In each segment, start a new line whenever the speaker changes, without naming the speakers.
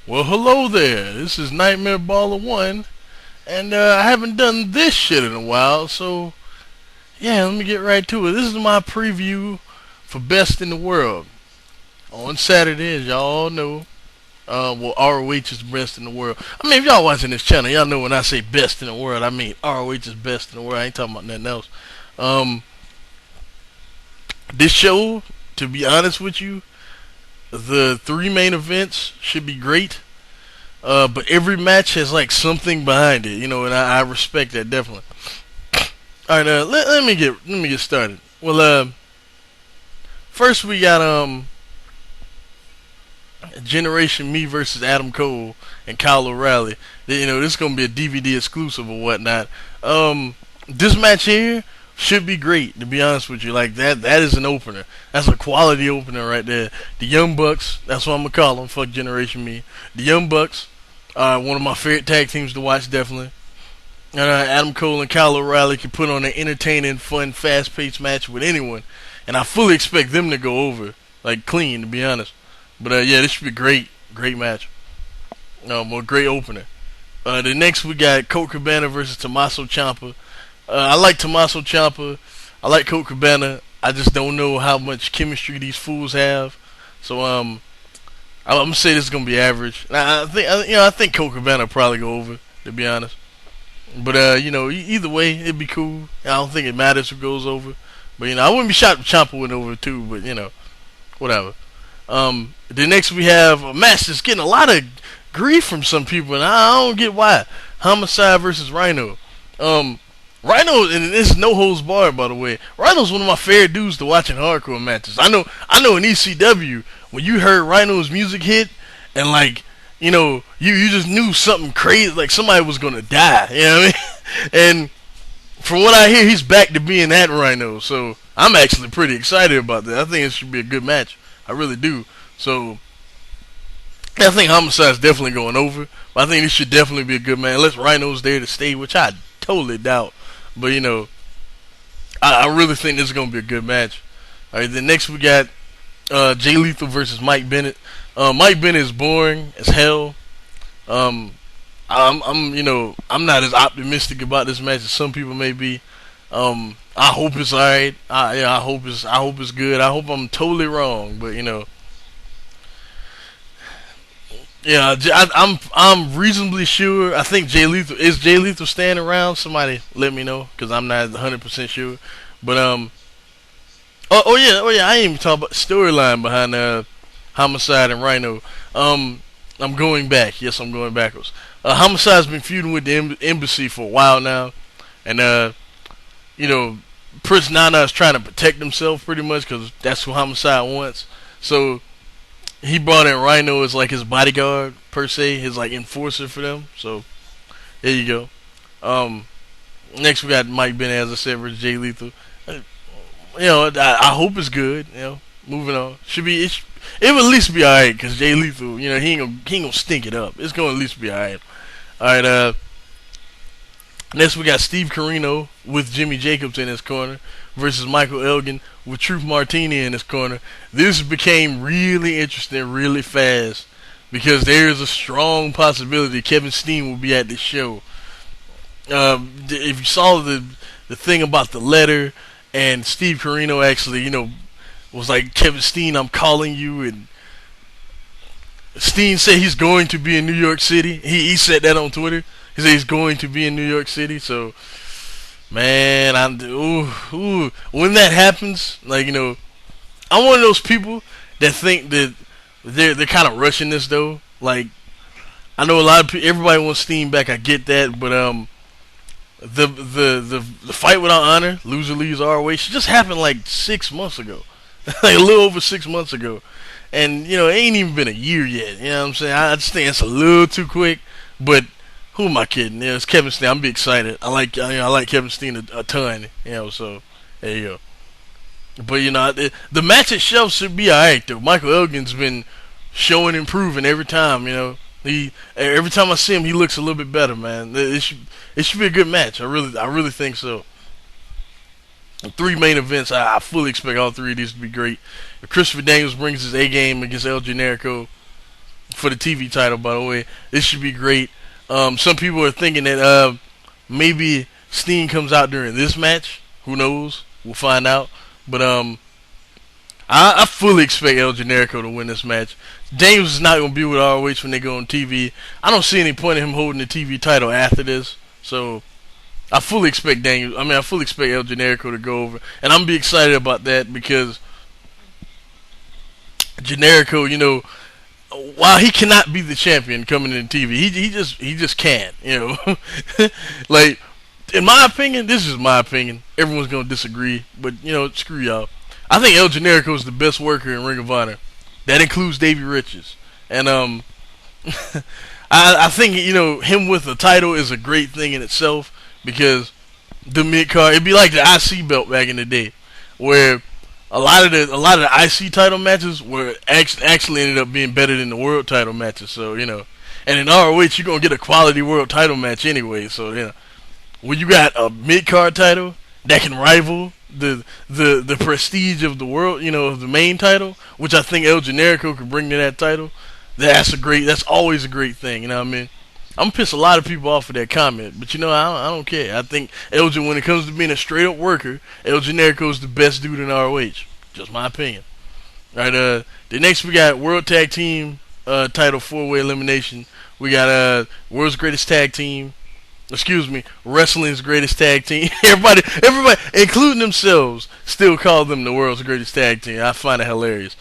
Well, hello there. This is Nightmare Baller 1, and I haven't done this shit in a while, so yeah, let me get right to it. This is my preview for Best in the World. On Saturday, as y'all all know, ROH is best in the world. I mean, if y'all watching this channel, y'all know when I say best in the world, I mean ROH is best in the world. I ain't talking about nothing else. Um, this show, to be honest with you, the three main events should be great. But every match has like something behind it, and I respect that definitely. All right, let me get started. Well, first we got Generation Me versus Adam Cole and Kyle O'Reilly. This is gonna be a DVD exclusive or whatnot. This match here should be great, to be honest with you. Like that is an opener. That's a quality opener right there. The Young Bucks, that's what I'm gonna call them. Fuck Generation Me. The Young Bucks, one of my favorite tag teams to watch, definitely. Adam Cole and Kyle O'Reilly can put on an entertaining, fun, fast-paced match with anyone, and I fully expect them to go over, like clean, to be honest. But yeah, this should be great match. Well, great opener. The next we got Colt Cabana versus Tommaso Ciampa. I like Tommaso Ciampa. I like Colt Cabana. I just don't know how much chemistry these fools have. So I'm gonna say this is gonna be average. I think Colt Cabana will probably go over, to be honest. But either way, it'd be cool. I don't think it matters who goes over. But I wouldn't be shocked if Ciampa went over too. But whatever. The next we have a match that's getting a lot of grief from some people, and I don't get why. Homicide versus Rhino. Rhino, and this is no holds barred, by the way. Rhino's one of my favorite dudes to watch in hardcore matches. I know in ECW, when you heard Rhino's music hit, and like, you just knew something crazy, like somebody was gonna die, you know what I mean? And from what I hear, he's back to being that Rhino, so I'm actually pretty excited about that. I think it should be a good match. I really do. So, I think Homicide's definitely going over, but I think this should definitely be a good match, unless Rhino's there to stay, which I totally doubt. But I really think this is gonna be a good match. All right, then next we got Jay Lethal versus Mike Bennett. Mike Bennett is boring as hell. I'm not as optimistic about this match as some people may be. I hope it's alright. I hope it's good. I hope I'm totally wrong, but yeah, I'm reasonably sure. I think Jay Lethal staying around? Somebody let me know, because I'm not 100% sure. But oh yeah, I ain't even talking about the storyline behind Homicide and Rhino. I'm going back. Yes, I'm going backwards. Homicide's been feuding with the embassy for a while now, and Prince Nana is trying to protect himself pretty much, because that's what Homicide wants. So he brought in Rhino as like his bodyguard per se, his like enforcer for them. So there you go. Next we got Mike Bennett, as I said, versus Jay Lethal. I hope it's good. Moving on. It will at least be alright, because Jay Lethal, he ain't gonna stink it up. It's gonna at least be alright. Alright, next we got Steve Corino with Jimmy Jacobs in his corner versus Michael Elgin with Truth Martini in his corner. This became really interesting really fast, because there is a strong possibility Kevin Steen will be at this show. If you saw the thing about the letter, and Steve Corino actually, was like, Kevin Steen, I'm calling you, and Steen said he's going to be in New York City. He said that on Twitter. He said he's going to be in New York City. So, man, when that happens, like, I'm one of those people that think that they're kind of rushing this though. Like, I know a lot of people, everybody wants Steen back. I get that, but the fight without honor, loser leaves ROH, just happened like 6 months ago. Like a little over 6 months ago. And, it ain't even been a year yet. You know what I'm saying? I just think it's a little too quick. But who am I kidding? It's Kevin Steen. I'm be excited. I like Kevin Steen a ton. So there you go. But the match itself should be alright though. Michael Elgin's been showing improving every time. Every time I see him, he looks a little bit better, man. It should be a good match. I really think so. Three main events, I fully expect all three of these to be great. If Christopher Daniels brings his A game against El Generico, for the TV title. By the way, this should be great. Some people are thinking that maybe Steen comes out during this match. Who knows? We'll find out. But I fully expect El Generico to win this match. James is not going to be with ROH when they go on TV. I don't see any point in him holding the TV title after this. So I fully expect I fully expect El Generico to go over, and I'm be excited about that because Generico, while he cannot be the champion coming in TV, he just can't, like, in my opinion, this is my opinion. Everyone's gonna disagree, but screw y'all. I think El Generico is the best worker in Ring of Honor. That includes Davey Richards, and I think him with a title is a great thing in itself because the mid card, it'd be like the IC belt back in the day, where a lot of the IC title matches were actually ended up being better than the world title matches. So and in ROH you're gonna get a quality world title match anyway. So when you got a mid card title that can rival the prestige of the world, of the main title, which I think El Generico could bring to that title, that's always a great thing. You know what I mean? I'm gonna piss a lot of people off with that comment, but I don't care. I think when it comes to being a straight up worker, El Generico is the best dude in ROH. Just my opinion. All right. The next we got World Tag Team title 4-way elimination. We got World's Greatest Tag Team. Excuse me, Wrestling's Greatest Tag Team. everybody, including themselves, still call them the World's Greatest Tag Team. I find it hilarious.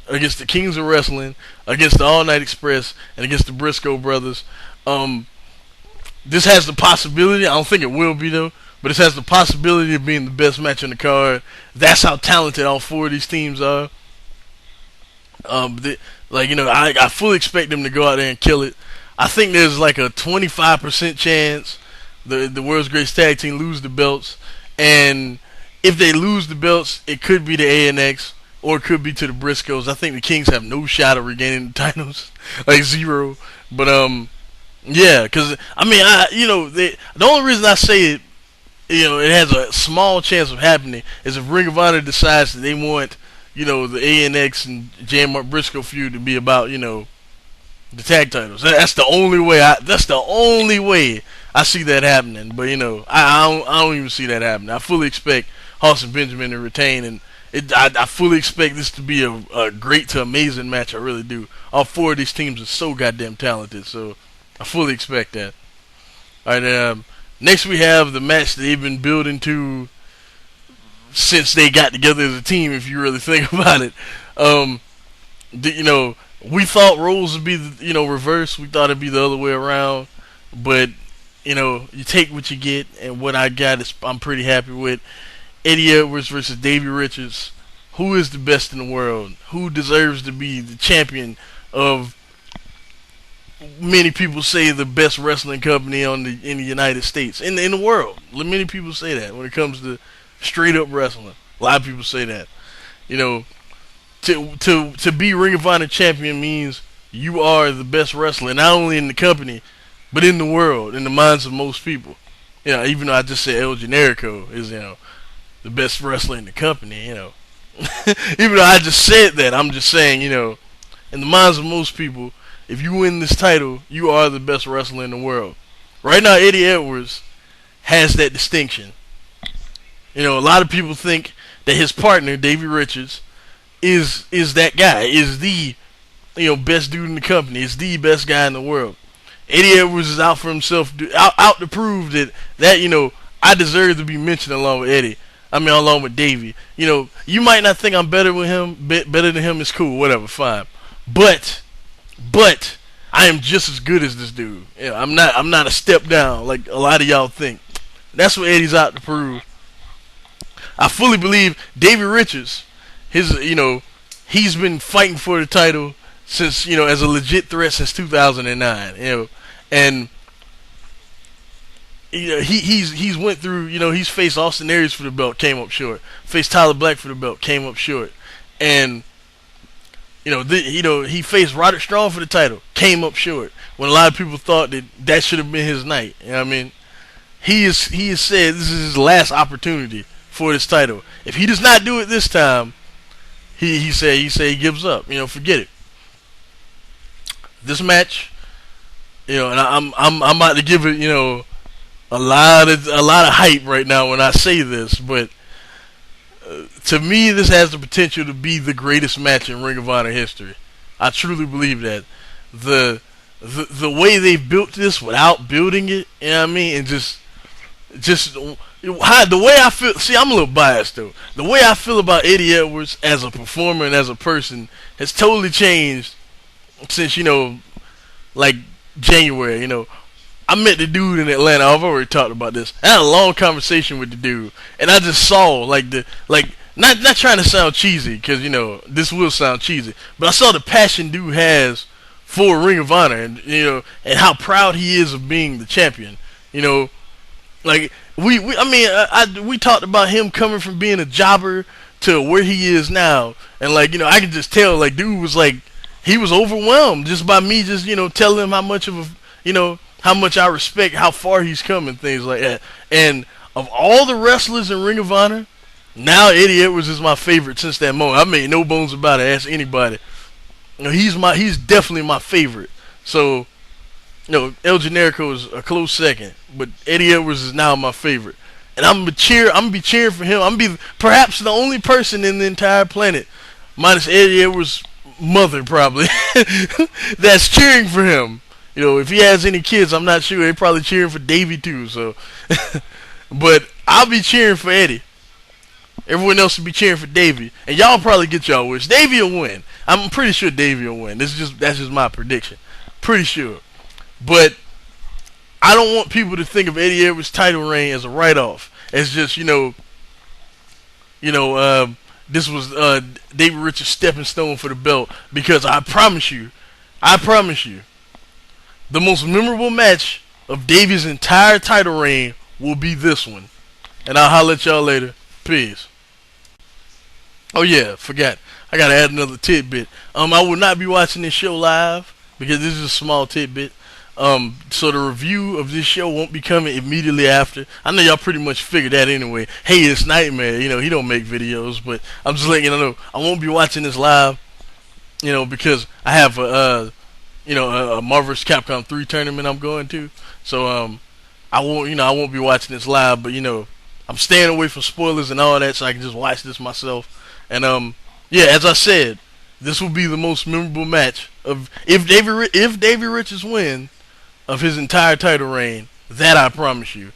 Against the Kings of Wrestling, against the All Night Express, and against the Briscoe Brothers. This has the possibility, I don't think it will be though, but this has the possibility of being the best match on the card. That's how talented all four of these teams are. I fully expect them to go out there and kill it. I think there's like a 25% chance the World's Greatest Tag Team lose the belts, and if they lose the belts, it could be to ANX or it could be to the Briscoes. I think the Kings have no shot of regaining the titles, like zero. But yeah, because the only reason I say it, it has a small chance of happening is if Ring of Honor decides that they want, the ANX and Jan Mark Briscoe feud to be about, the tag titles. That's the only way. That's the only way I see that happening. But I don't even see that happening. I fully expect Hoss and Benjamin to retain, and I fully expect this to be a great to amazing match. I really do. All four of these teams are so goddamn talented, so I fully expect that. All right. Next we have the match they've been building to since they got together as a team. If you really think about it, we thought roles would be, reversed. We thought it'd be the other way around. But, you take what you get, and what I got is I'm pretty happy with. Eddie Edwards versus Davey Richards. Who is the best in the world? Who deserves to be the champion of, many people say, the best wrestling company in the United States, in the world? Many people say that when it comes to straight up wrestling. A lot of people say that. To be Ring of Honor champion means you are the best wrestler, not only in the company, but in the world, in the minds of most people. Even though I just said El Generico is, the best wrestler in the company, Even though I just said that, I'm just saying, in the minds of most people, if you win this title, you are the best wrestler in the world. Right now, Eddie Edwards has that distinction. A lot of people think that his partner, Davey Richards, is that guy, is the best dude in the company, is the best guy in the world. Eddie Edwards is out for himself, out to prove that I deserve to be mentioned along with Eddie. Along with Davey. You might not think I'm better with him, better than him. It's cool, whatever, fine. But I am just as good as this dude. I'm not a step down like a lot of y'all think. That's what Eddie's out to prove. I fully believe Davey Richards, he's been fighting for the title since, as a legit threat since 2009, and he's went through, he's faced Austin Aries for the belt, came up short, faced Tyler Black for the belt, came up short, and he faced Roderick Strong for the title, came up short, when a lot of people thought that should have been his night. He has said this is his last opportunity for this title. If he does not do it this time, he said he gives up. Forget it. This match, and I'm about to give it, a lot of hype right now when I say this, but to me, this has the potential to be the greatest match in Ring of Honor history. I truly believe that the way they've built this without building it, you know what I mean, and just the way I feel. See, I'm a little biased though. The way I feel about Eddie Edwards as a performer and as a person has totally changed since like January. I met the dude in Atlanta. I've already talked about this. I had a long conversation with the dude, and I just saw not trying to sound cheesy, because this will sound cheesy, but I saw the passion dude has for Ring of Honor, and how proud he is of being the champion. Like we talked about him coming from being a jobber to where he is now, and I can just tell, dude was he was overwhelmed just by me just telling him how much of how much I respect how far he's come and things like that. And of all the wrestlers in Ring of Honor, now Eddie Edwards is my favorite since that moment. I made no bones about it. Ask anybody. He's definitely my favorite. So, El Generico is a close second, but Eddie Edwards is now my favorite. And I'm gonna be cheering for him. I'm gonna be perhaps the only person in the entire planet, minus Eddie Edwards' mother probably, that's cheering for him. If he has any kids, I'm not sure. They're probably cheering for Davey too. So, but I'll be cheering for Eddie. Everyone else will be cheering for Davey, and y'all probably get y'all wish. Davey will win. I'm pretty sure Davey will win. That's just my prediction. Pretty sure. But I don't want people to think of Eddie Edwards' title reign as a write-off. It's just this was David Richards' stepping stone for the belt, because I promise you, the most memorable match of Davey's entire title reign will be this one. And I'll holler at y'all later. Peace. Oh yeah, forgot. I gotta add another tidbit. I will not be watching this show live because this is a small tidbit. So the review of this show won't be coming immediately after. I know y'all pretty much figured that anyway. Hey, it's Nightmare. He don't make videos, but I'm just letting you know I won't be watching this live. Because I have a Marvel vs. Capcom 3 tournament I'm going to. So I won't be watching this live, but I'm staying away from spoilers and all that, so I can just watch this myself. And yeah, as I said, this will be the most memorable match of if Davey Richards win of his entire title reign. That I promise you.